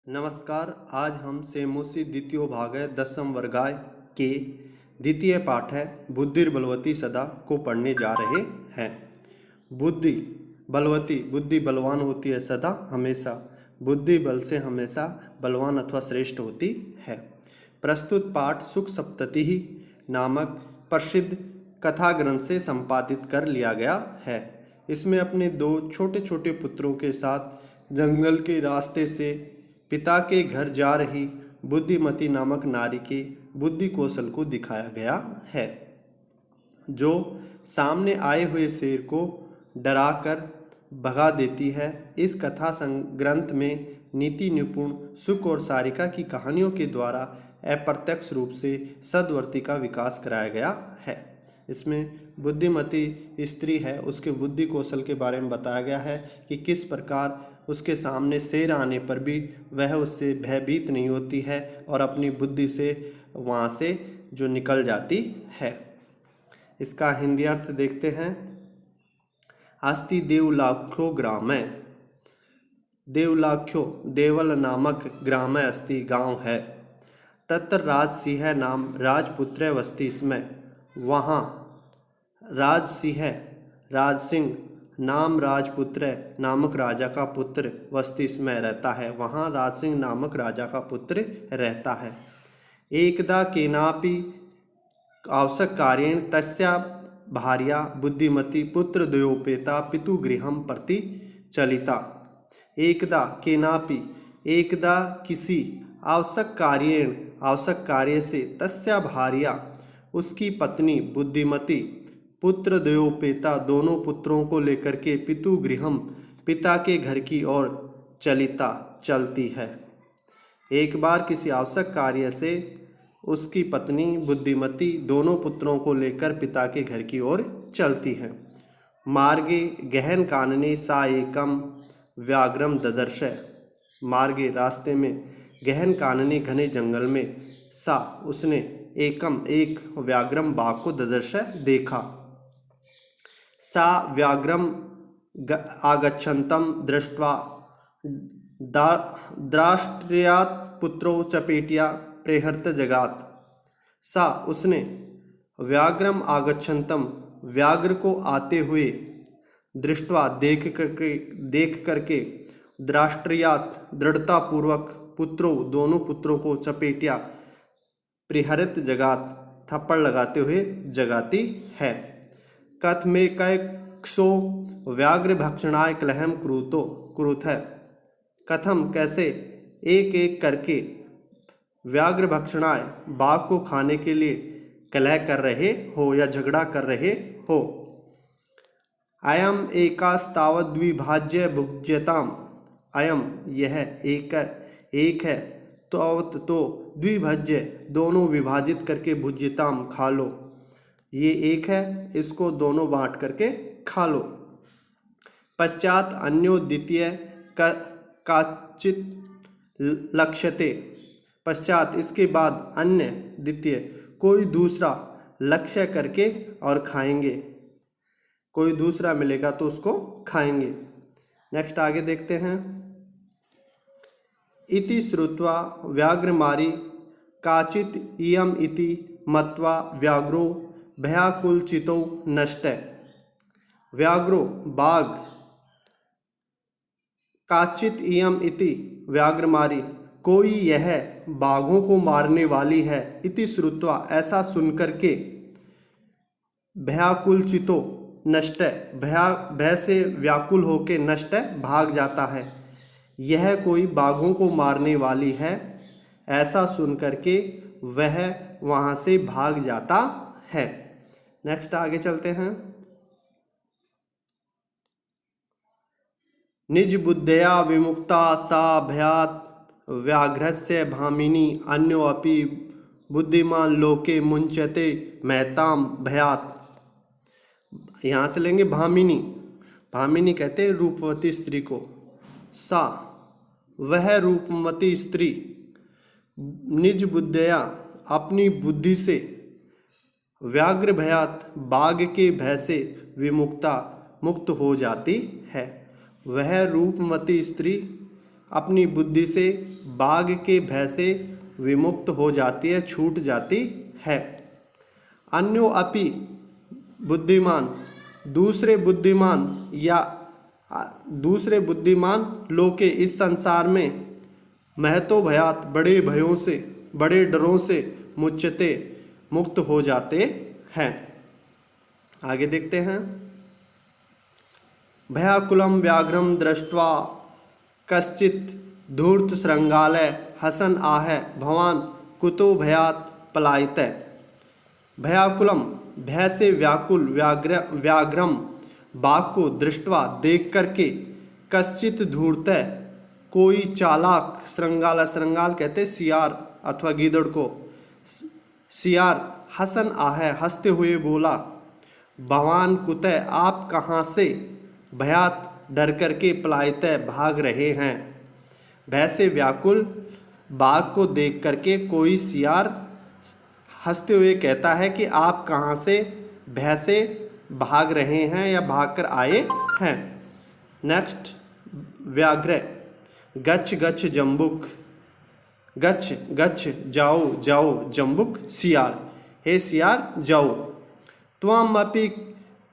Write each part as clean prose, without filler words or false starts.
नमस्कार। आज हम सेमोसी द्वितीय भाग है 10वीं वर्गाय के द्वितीय पाठ है बुद्धिर्बलवती सदा को पढ़ने जा रहे हैं। बुद्धि बलवती, बुद्धि बलवान होती है सदा हमेशा, बुद्धि बल से हमेशा बलवान अथवा श्रेष्ठ होती है। प्रस्तुत पाठ सुख सप्तति नामक प्रसिद्ध कथा ग्रंथ से संपादित कर लिया गया है। इसमें अपने दो छोटे छोटे पुत्रों के साथ जंगल के रास्ते से पिता के घर जा रही बुद्धिमती नामक नारी के बुद्धि कौशल को दिखाया गया है, जो सामने आए हुए शेर को डराकर भगा देती है। इस कथा ग्रंथ में नीति निपुण सुख और सारिका की कहानियों के द्वारा अप्रत्यक्ष रूप से सद्वर्ती का विकास कराया गया है। इसमें बुद्धिमती स्त्री है, उसके बुद्धि कौशल के बारे में बताया गया है कि किस प्रकार उसके सामने शेर आने पर भी वह उससे भयभीत नहीं होती है और अपनी बुद्धि से वहाँ से जो निकल जाती है। इसका हिंदी अर्थ देखते हैं। अस्ति देवलाख्यो ग्रामे, देवलाख्यो देवल नामक ग्राम अस्ति गांव है। तत्र राजसिंह नाम राजपुत्र वस्ती, इसमें वहाँ राजसिंह राजसिंह नाम राजपुत्र नामक राजा का पुत्र वस्ती इसमें रहता है। वहाँ राजसिंह नामक राजा का पुत्र रहता है। एकदा केनापि आवश्यक कार्येण तस्या भार्या बुद्धिमती पुत्र द्वयोपेता पितुगृहं प्रति चलिता। एकदा केनापि, एकदा किसी आवश्यक कार्येण, आवश्यक कार्य से तस्या भार्या उसकी पत्नी बुद्धिमती पुत्र द्वयोपेता दोनों पुत्रों को लेकर के पितुगृहम पिता के घर की ओर चलिता चलती है। एक बार किसी आवश्यक कार्य से उसकी पत्नी बुद्धिमती दोनों पुत्रों को लेकर पिता के घर की ओर चलती है। मार्गे गहन कानने सा एकम व्याघ्रम ददर्श, मार्गे रास्ते में गहन कानने घने जंगल में सा उसने एकम एक व्याघ्रम बाघ को ददर्श देखा। सा व्याघ्रम आगच्छन्तं दृष्ट्वा द्राष्ट्र्यात् पुत्रो चपेटिया प्रेहर्त जगात। सा उसने व्याघ्रम आगच्छन्तं व्याघ्र को आते हुए दृष्ट्वा देख करके द्राष्ट्र्यात् दृढ़तापूर्वक पुत्रों दोनों पुत्रों को चपेटिया प्रेहरित जगात थप्पड़ लगाते हुए जगाती है। कथमे कैक्षो व्याघ्र भक्षणाय कलहम क्रूतो क्रूथ है, कथम कैसे एक एक करके व्याघ्र भक्षणाय बाघ को खाने के लिए कलह कर रहे हो या झगड़ा कर रहे हो। अयम एकास्तावत द्विभाज्य भुज्यताम, अयम यह एक है तो द्विभज्य दोनों विभाजित करके भुज्यताम खा लो, ये एक है इसको दोनों बांट करके खा लो। पश्चात अन्यो द्वितीय काचित लक्ष्यते, पश्चात इसके बाद अन्य द्वितीय कोई दूसरा लक्ष्य करके और खाएंगे, कोई दूसरा मिलेगा तो उसको खाएंगे। नेक्स्ट आगे देखते हैं। इति श्रुत्वा व्याघ्रमारी काचित इयम इति मत्वा व्याघ्रो भयाकुलचितो नष्ट, व्याघ्रो बाघ काचित इयम इति व्याघ्रमारी कोई यह बाघों को मारने वाली है, इति श्रुत्वा ऐसा सुनकर के भयाकुलचितो नष्ट भय से व्याकुल होके नष्ट भाग जाता है। यह कोई बाघों को मारने वाली है, ऐसा सुनकर के वह वहाँ से भाग जाता है। नेक्स्ट आगे चलते हैं। निज बुद्धया विमुक्ता सा भयात व्याघ्रस्य भामिनी अन्यो अपि बुद्धिमान लोके मुंचते महताम भयात। यहाँ से लेंगे भामिनी, भामिनी कहते हैं रूपवती स्त्री को। सा वह रूपवती स्त्री निज बुद्धया अपनी बुद्धि से व्याघ्र भयात बाघ के भय से विमुक्ता मुक्त हो जाती है। वह रूपमती स्त्री अपनी बुद्धि से बाघ के भय से विमुक्त हो जाती है, छूट जाती है। अन्यो अपि बुद्धिमान, दूसरे बुद्धिमान लोके इस संसार में महतो भयात, बड़े भयों से, बड़े डरों से मुच्यते, मुक्त हो जाते हैं। आगे देखते हैं। भयाकुलम व्याघ्रम दृष्ट्वा कश्चित् धूर्त श्रृंगालय हसन आहे भवान कुतो भयात पलायते। भयाकुलम, भय से व्याकुल, व्याघ्रम, बाघ को, दृष्टवा देख करके, कश्चित धूर्त, कोई चालाक, श्रृंगाल, श्रृंगाल कहते सियार अथवा गीदड़ को, सियार, हसन आहे, हंसते हुए बोला, भवान कुतः, आप कहाँ से, भयात, डर करके, पलायते, भाग रहे हैं। भय से व्याकुल बाघ को देख करके कोई सियार हंसते हुए कहता है कि आप कहाँ से भय से भाग रहे हैं या भाग कर आए हैं। नेक्स्ट, व्याघ्र, गच्छ गच्छ जम्बुक, गच्छ गच्छ जाओ जाओ, जम्बुक सियार, हे सियार जाओ। त्वम अपि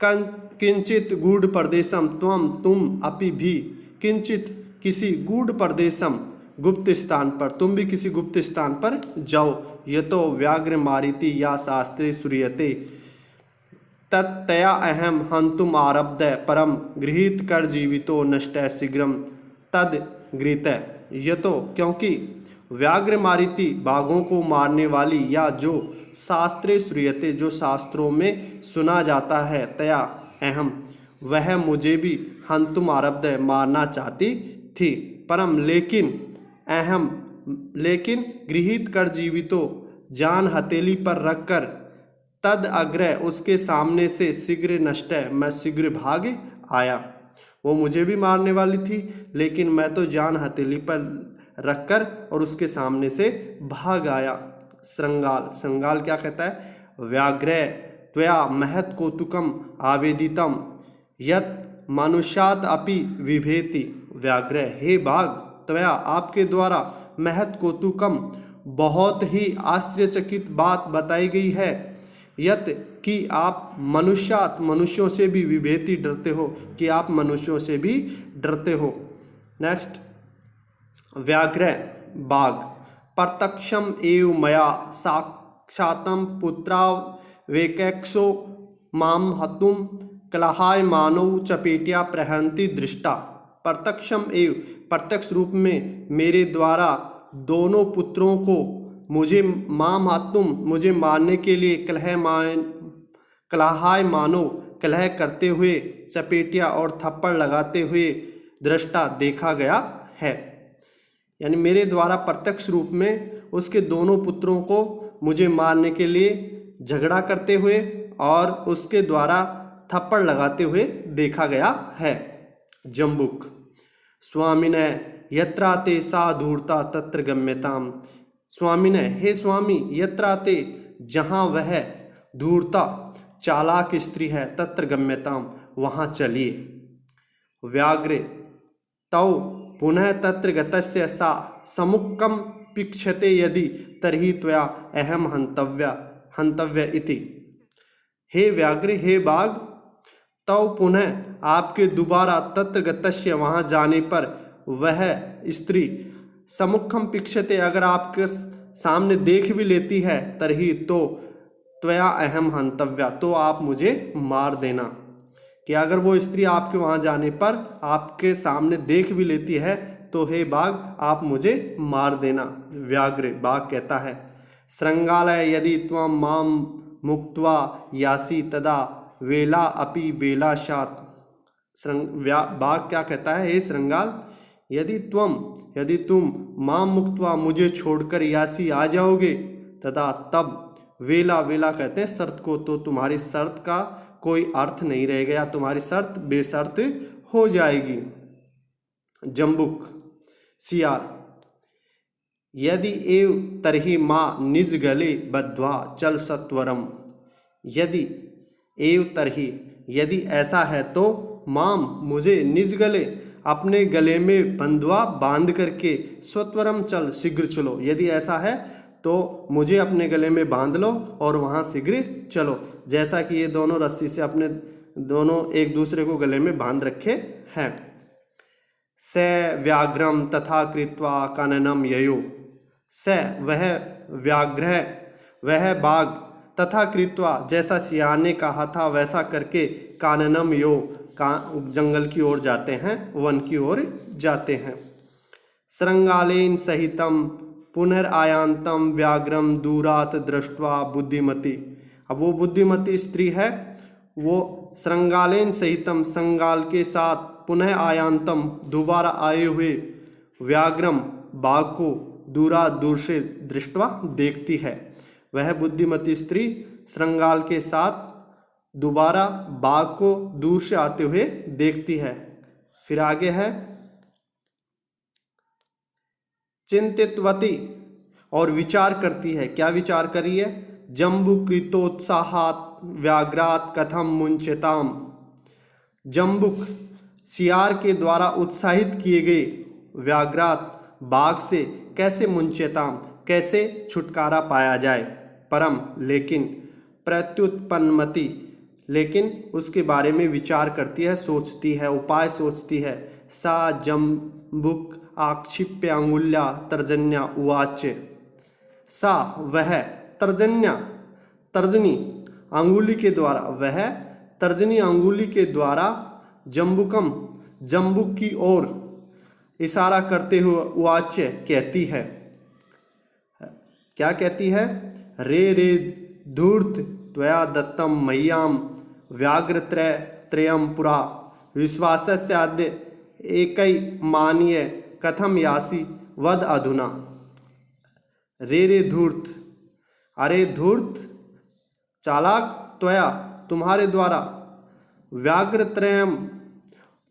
किंचित गूढ़ प्रदेशम, तुम अपि भी, किंचित किसी गूढ़ प्रदेशम, गुप्त स्थान पर, तुम भी किसी गुप्त स्थान पर जाओ। यतो व्याघ्र मारिति या शास्त्रे श्रूयते तत्तया अहम हंतुम आरब्ध परम गृहीत कर जीवितो नष्ट शीघ्रम तद गृहीत। यतो, क्योंकि व्याघ्र मारिति, बाघों को मारने वाली, या जो शास्त्रे श्रूयते, जो शास्त्रों में सुना जाता है, तया अहम, वह मुझे भी, हंतुम आरब्ध, मारना चाहती थी, परम, लेकिन, अहम, लेकिन, गृहीत कर जीवितो, जान हथेली पर रखकर, तद अग्र, उसके सामने से, शीघ्र नष्ट, मैं शीघ्र भाग आया। वो मुझे भी मारने वाली थी, लेकिन मैं तो जान हथेली पर रखकर और उसके सामने से भाग आया। श्रृंगाल, श्रृंगाल क्या कहता है, व्याघ्र त्वया महत् कौतुकम आवेदितम यत् मनुष्यात् अपि विभेति। व्याघ्र, हे बाघ, त्वया, आपके द्वारा, महत् कौतुकम, बहुत ही आश्चर्यचकित बात बताई गई है, यत, कि आप मनुष्यात, मनुष्यों से भी, विभेति, डरते हो, कि आप मनुष्यों से भी डरते हो। नेक्स्ट, व्याघ्र, बाघ, प्रत्यक्षम एव मया साक्षातम पुत्रावेकैक्षो माम हतुम कलहाय मानव चपेटिया प्रहंति दृष्टा। प्रत्यक्षम एव, प्रत्यक्ष रूप में मेरे द्वारा दोनों पुत्रों को, मुझे माम हातुम, मुझे मारने के लिए, कलहाय मानो, कलह करते हुए, चपेटिया और थप्पड़ लगाते हुए, दृष्टा, देखा गया है। यानी मेरे द्वारा प्रत्यक्ष रूप में उसके दोनों पुत्रों को मुझे मारने के लिए झगड़ा करते हुए और उसके द्वारा थप्पड़ लगाते हुए देखा गया है। जम्बुक, स्वामिने यत्राते सा धूर्ता तत्र गम्यताम। स्वामिने, हे स्वामी, यत्राते, जहाँ वह, धूर्ता, चालाक स्त्री है, तत्र गम्यताम, वहाँ चलिए। व्याघ्र तौ पुनः तत्र गतस्य सा समुक्कम पिक्षते यदि तर्हि त्वया अहम हंतव्य इति। हे व्याघ्र, हे बाघ, तौ पुनः, आपके दोबारा, तत्र गतस्य, वहाँ जाने पर, वह स्त्री, समुखम पिक्षते, अगर आपके सामने देख भी लेती है, तर्हि, तो, त्वया अहम हंतव्या, तो आप मुझे मार देना। कि अगर वो स्त्री आपके वहाँ जाने पर आपके सामने देख भी लेती है, तो हे बाघ, आप मुझे मार देना। व्याघ्र, बाघ कहता है, श्रृंगालय यदि त्वं मां मुक्त्वा यासी तदा वेला अपि वेलाशात। बाघ क्या कहता है, हे श्रृंगाल, यदि तुम मां मुक्त्वा, मुझे छोड़कर, यासी, आ जाओगे, तदा, तब, वेला, वेला कहते हैं शर्त को, तो तुम्हारी शर्त का कोई अर्थ नहीं रह गया, तुम्हारी शर्त बेशर्त हो जाएगी। जम्बुक, सियार, यदि एव तर्हि मां निज गले बद्ध्वा चल सत्वरम। यदि एव तर्हि, यदि ऐसा है तो, माम, मुझे, निज गले, अपने गले में बंधुआ बांध करके स्वत्वरम चल शीघ्र चलो। यदि ऐसा है तो मुझे अपने गले में बांध लो और वहाँ शीघ्र चलो। जैसा कि ये दोनों रस्सी से अपने दोनों एक दूसरे को गले में बांध रखे हैं। स व्याघ्रम तथा कृत्वा काननम ययो। स वह व्याघ्र वह बाघ तथा कृत्वा जैसा सियार ने कहा था वैसा करके काननम यो जंगल की ओर जाते हैं, वन की ओर जाते हैं। श्रृंगालेन सहितम पुनरायांतम व्याघ्रम दूरात दृष्ट्वा बुद्धिमती। अब वो बुद्धिमती स्त्री है, वो श्रृंगालेन सहितम श्रृंगाल के साथ पुनः आयांतम दोबारा आए हुए व्याघ्रम बाघ को दूर से दृष्टवा देखती है। वह बुद्धिमती स्त्री श्रृंगाल के साथ दोबारा बाघ को दूर से आते हुए देखती है। फिर आगे है चिंतितवती और विचार करती है। क्या विचार करी है? जम्बुकृतोत्साहात व्याघ्रात कथम मुंचताम। जम्बुक सियार के द्वारा उत्साहित किए गए व्याघ्रात बाघ से कैसे मुंचताम कैसे छुटकारा पाया जाए। परम लेकिन प्रत्युत्पन्नमति लेकिन उसके बारे में विचार करती है, सोचती है, उपाय सोचती है। सा जम्बुक आक्षिप्य अंगुल्या तर्जन्या उवाच। सा वह तर्जन्या तर्जनी अंगुली के द्वारा वह तर्जनी अंगुली के द्वारा जम्बुकम जम्बुक की ओर इशारा करते हुए उवाच कहती है। क्या कहती है? रे रे धूर्त त्वया दत्तम मह्याम व्याघ्रत्रय त्रयम पुरा विश्वासस्य अद्य एकै मानीय कथम यासी वद अधुना। रे रे धूर्त, अरे धूर्त चालाक, त्वया तुम्हारे द्वारा, व्याघ्रत्रयम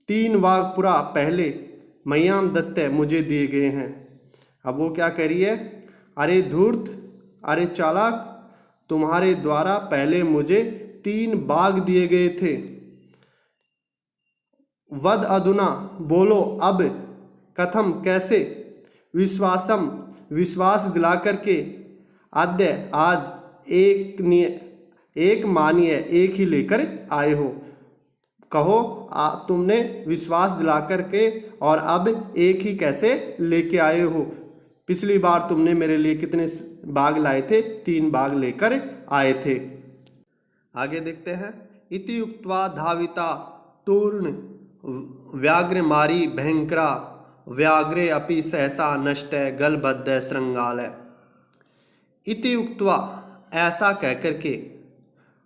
3 बाघ पुरा पहले, मह्याम दत्ते मुझे दिए गए हैं। अब वो क्या कह रही है? अरे धूर्त, अरे चालाक, तुम्हारे द्वारा पहले मुझे 3 बाघ दिए गए थे। वद अधुना बोलो अब, कथम कैसे, विश्वासम विश्वास दिला करके, आद्य आज एक मानिए एक ही लेकर आए हो। कहो तुमने विश्वास दिला करके और अब एक ही कैसे लेके आए हो। पिछली बार तुमने मेरे लिए कितने बाघ लाए थे? 3 बाघ लेकर आए थे। आगे देखते हैं। इति उक्त्वा धाविता तूर्ण व्याघ्र मारी भयंकरा व्याघ्रे अपि सहसा नष्ट गलबद्ध श्रृंगालय। इति उक्त्वा ऐसा कहकर के,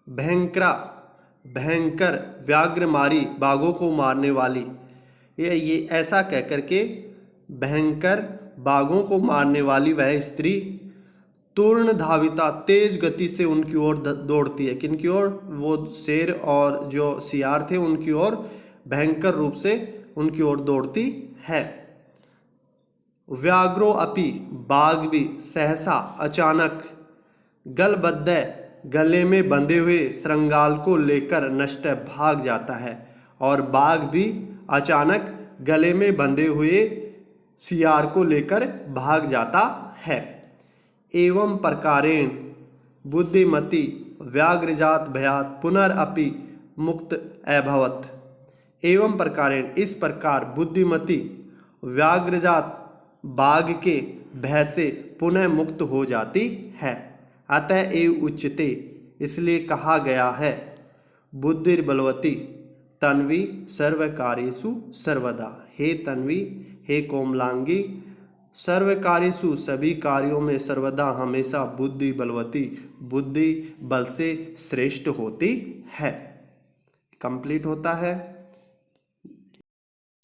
भयंकरा भयंकर व्याघ्र मारी बाघों को मारने वाली, ये ऐसा कहकर के भयंकर बाघों को मारने वाली वह स्त्री तूर्ण धाविता तेज गति से उनकी ओर दौड़ती है। किनकी ओर? वो शेर और जो सियार थे उनकी ओर भयंकर रूप से उनकी ओर दौड़ती है। व्याघ्रो अपि बाघ भी सहसा अचानक गलबद्ध गले में बंधे हुए श्रृंगाल को लेकर नष्ट भाग जाता है। और बाघ भी अचानक गले में बंधे हुए सियार को लेकर भाग जाता है। एवं प्रकारेण बुद्धिमती व्याघ्रजात भयात पुनरअपि मुक्त अभवत। एवं प्रकारेण इस प्रकार बुद्धिमती व्याघ्रजात बाघ के भय से पुनः मुक्त हो जाती है। अतः एव उच्यते इसलिए कहा गया है, बुद्धिर्बलवती तन्वी सर्वकार्येषु सर्वदा। हे तन्वी, हे कोमलांगी, सर्वकार्येषु सभी कार्यों में सर्वदा हमेशा बुद्धि बलवती बुद्धि बल से श्रेष्ठ होती है। कंप्लीट होता है।